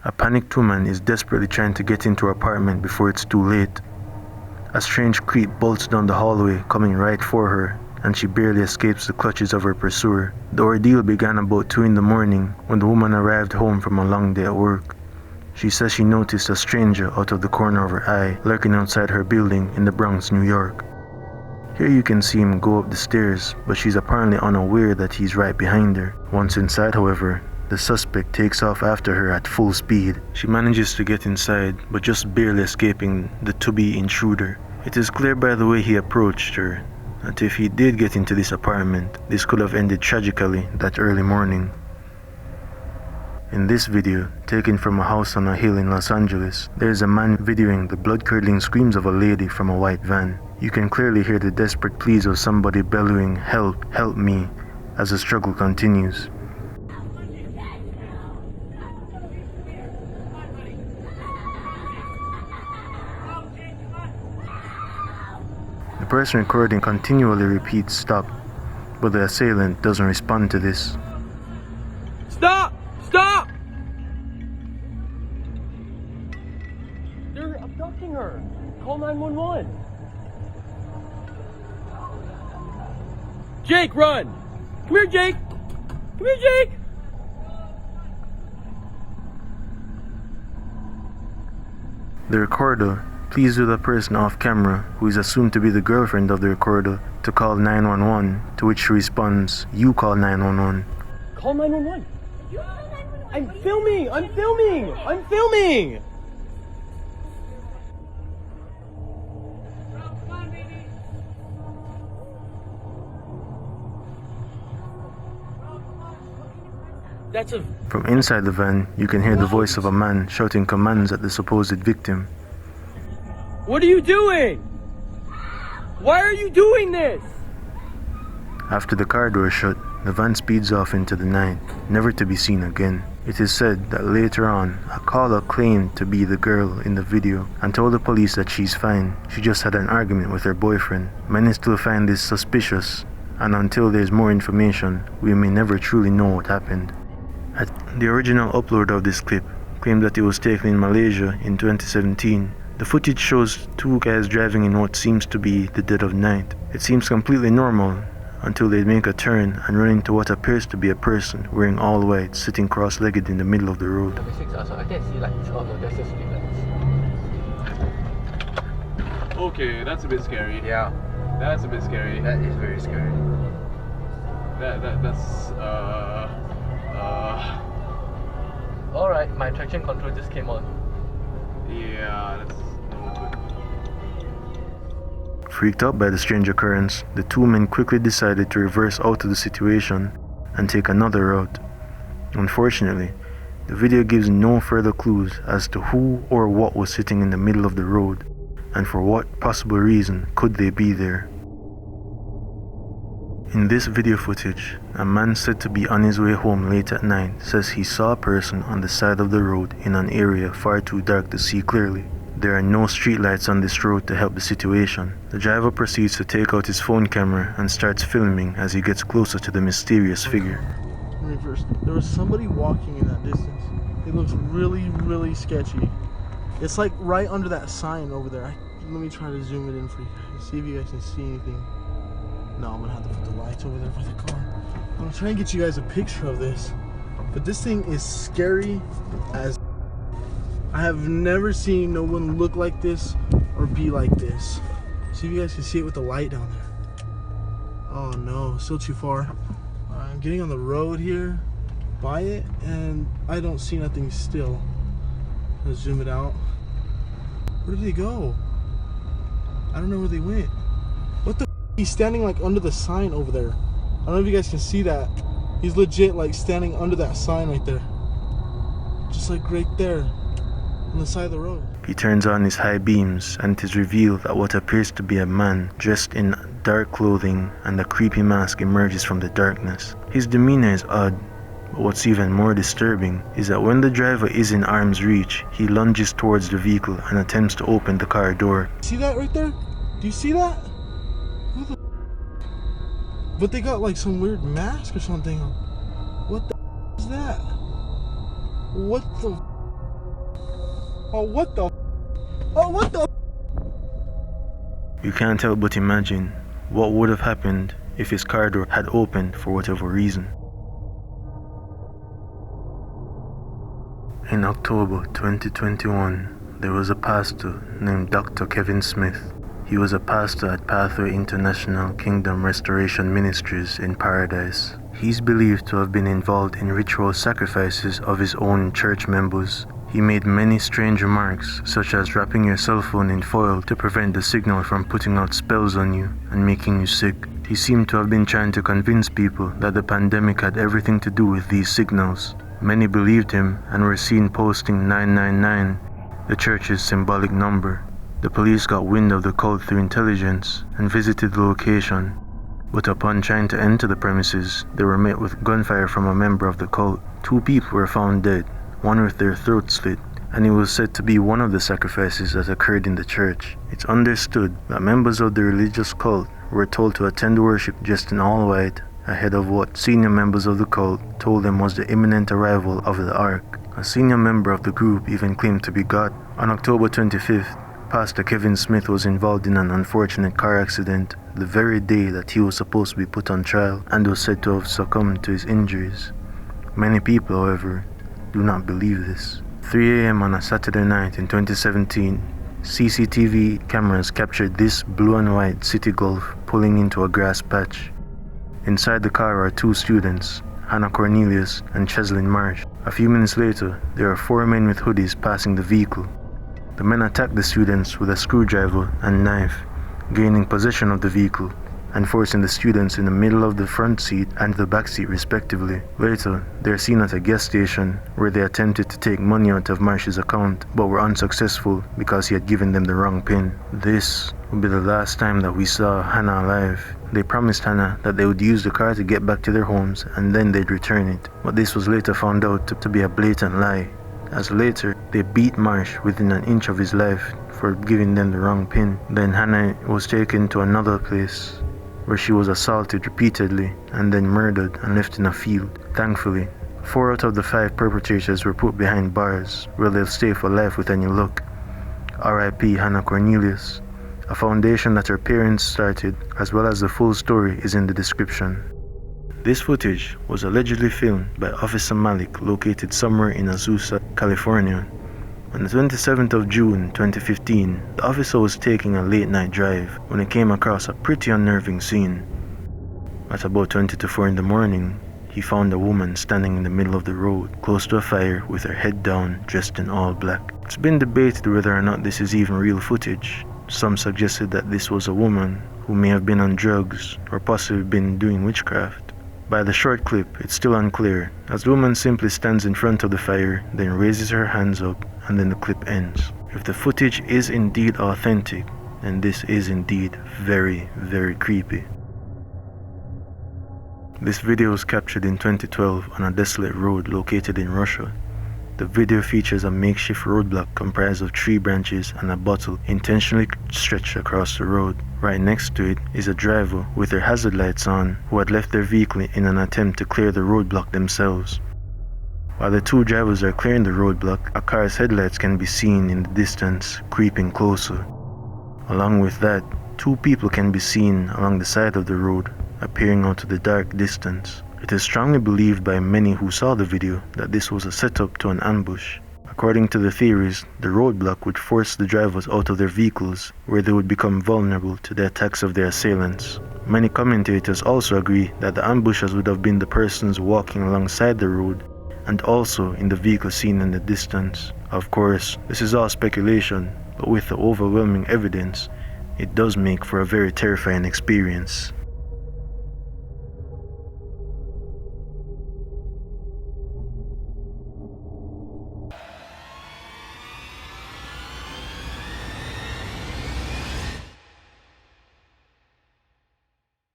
A panicked woman is desperately trying to get into her apartment before it's too late. A strange creep bolts down the hallway, coming right for her, and she barely escapes the clutches of her pursuer. The ordeal began about 2 in the morning when the woman arrived home from a long day at work. She says she noticed a stranger out of the corner of her eye lurking outside her building in the Bronx, New York. Here you can see him go up the stairs, but she's apparently unaware that he's right behind her. Once inside, however, the suspect takes off after her at full speed. She manages to get inside, but just barely escaping the to-be intruder. It is clear by the way he approached her that if he did get into this apartment, this could have ended tragically that early morning. In this video, taken from a house on a hill in Los Angeles, there is a man videoing the blood-curdling screams of a lady from a white van. You can clearly hear the desperate pleas of somebody bellowing, "Help, help me," as the struggle continues. The person recording continually repeats "stop," but the assailant doesn't respond to this. Stop! Stop! They're abducting her. Call 911. Jake, run! Come here, Jake! Come here, Jake! The recorder pleads with a person off camera, who is assumed to be the girlfriend of the recorder, to call 911, to which she responds, "You call 911. Call 911. I'm filming! I'm filming! I'm filming! That's a... From inside the van, you can hear the voice of a man shouting commands at the supposed victim. What are you doing? Why are you doing this? After the car door shut, the van speeds off into the night, never to be seen again. It is said that later on, a caller claimed to be the girl in the video and told the police that she's fine. She just had an argument with her boyfriend. Many still find this suspicious, and until there's more information, we may never truly know what happened. The original upload of this clip claimed that it was taken in Malaysia in 2017. The footage shows 2 guys driving in what seems to be the dead of night. It seems completely normal until they make a turn and run into what appears to be a person wearing all white sitting cross-legged in the middle of the road. Okay, that's a bit scary. Yeah. That's a bit scary. That is very scary. That's Alright, my traction control just came on. yeah, that's no good. Freaked out by the strange occurrence, the 2 men quickly decided to reverse out of the situation and take another route. Unfortunately, the video gives no further clues as to who or what was sitting in the middle of the road, and for what possible reason could they be there. In this video footage, a man said to be on his way home late at night says he saw a person on the side of the road in an area far too dark to see clearly. There are no streetlights on this road to help the situation. The driver proceeds to take out his phone camera and starts filming as he gets closer to the mysterious figure. There was somebody walking in that distance. It looks really, really sketchy. It's like right under that sign over there. Let me try to zoom it in for you guys. See if you guys can see anything. No, I'm gonna have to put the lights over there for the car. I'm gonna try and get you guys a picture of this. But this thing is scary as... I have never seen no one look like this or be like this. See if you guys can see it with the light down there. Oh no, still too far. I'm getting on the road here by it and I don't see nothing still. Let's zoom it out. Where did they go? I don't know where they went. What the f? He's standing like under the sign over there. I don't know if you guys can see that. He's legit like standing under that sign right there. Just like right there on the side of the road. He turns on his high beams and it is revealed that what appears to be a man dressed in dark clothing and a creepy mask emerges from the darkness. His demeanor is odd, but what's even more disturbing is that when the driver is in arm's reach, he lunges towards the vehicle and attempts to open the car door. See that right there? Do you see that? Who the But they got like some weird mask or something. What the is that? What the Oh, what the? Oh, what the? You can't help but imagine what would have happened if his car door had opened for whatever reason. In October 2021, there was a pastor named Dr. Kevin Smith. He was a pastor at Pathway International Kingdom Restoration Ministries in Paradise. He's believed to have been involved in ritual sacrifices of his own church members. He made many strange remarks, such as wrapping your cell phone in foil to prevent the signal from putting out spells on you and making you sick. He seemed to have been trying to convince people that the pandemic had everything to do with these signals. Many believed him and were seen posting 999, the church's symbolic number. The police got wind of the cult through intelligence and visited the location. But upon trying to enter the premises, they were met with gunfire from a member of the cult. 2 people were found dead, one with their throat slit, and it was said to be one of the sacrifices that occurred in the church. It's understood that members of the religious cult were told to attend worship dressed in all white ahead of what senior members of the cult told them was the imminent arrival of the Ark. A senior member of the group even claimed to be God. On October 25th, Pastor Kevin Smith was involved in an unfortunate car accident the very day that he was supposed to be put on trial and was said to have succumbed to his injuries. Many people, however, do not believe this. 3 a.m. on a Saturday night in 2017, CCTV cameras captured this blue and white city Golf pulling into a grass patch. Inside the car are 2 students, Hannah Cornelius and Cheslin Marsh. A few minutes later, there are 4 men with hoodies passing the vehicle. The men attacked the students with a screwdriver and knife, gaining possession of the vehicle and forcing the students in the middle of the front seat and the back seat respectively. Later, they are seen at a gas station where they attempted to take money out of Marsh's account but were unsuccessful because he had given them the wrong PIN. This would be the last time that we saw Hannah alive. They promised Hannah that they would use the car to get back to their homes and then they'd return it, but this was later found out to be a blatant lie, as later they beat Marsh within an inch of his life for giving them the wrong PIN. Then Hannah was taken to another place where she was assaulted repeatedly and then murdered and left in a field. Thankfully, 4 out of the 5 perpetrators were put behind bars where they'll stay for life with any luck. R.I.P. Hannah Cornelius. A foundation that her parents started, as well as the full story, is in the description. This footage was allegedly filmed by Officer Malik, located somewhere in Azusa, California. On the 27th of June 2015, the officer was taking a late night drive when he came across a pretty unnerving scene. At about 20 to 4 in the morning, he found a woman standing in the middle of the road, close to a fire with her head down, dressed in all black. It's been debated whether or not this is even real footage. Some suggested that this was a woman who may have been on drugs or possibly been doing witchcraft. By the short clip, it's still unclear, as the woman simply stands in front of the fire, then raises her hands up, and then the clip ends. If the footage is indeed authentic, then this is indeed very, very creepy. This video was captured in 2012 on a desolate road located in Russia. The video features a makeshift roadblock comprised of tree branches and a bottle intentionally stretched across the road. Right next to it is a driver with their hazard lights on who had left their vehicle in an attempt to clear the roadblock themselves. While the 2 drivers are clearing the roadblock, a car's headlights can be seen in the distance, creeping closer. Along with that, 2 people can be seen along the side of the road, appearing out of the dark distance. It is strongly believed by many who saw the video that this was a setup to an ambush. According to the theories, the roadblock would force the drivers out of their vehicles, where they would become vulnerable to the attacks of their assailants. Many commentators also agree that the ambushers would have been the persons walking alongside the road, and also in the vehicle seen in the distance. Of course, this is all speculation, but with the overwhelming evidence, it does make for a very terrifying experience.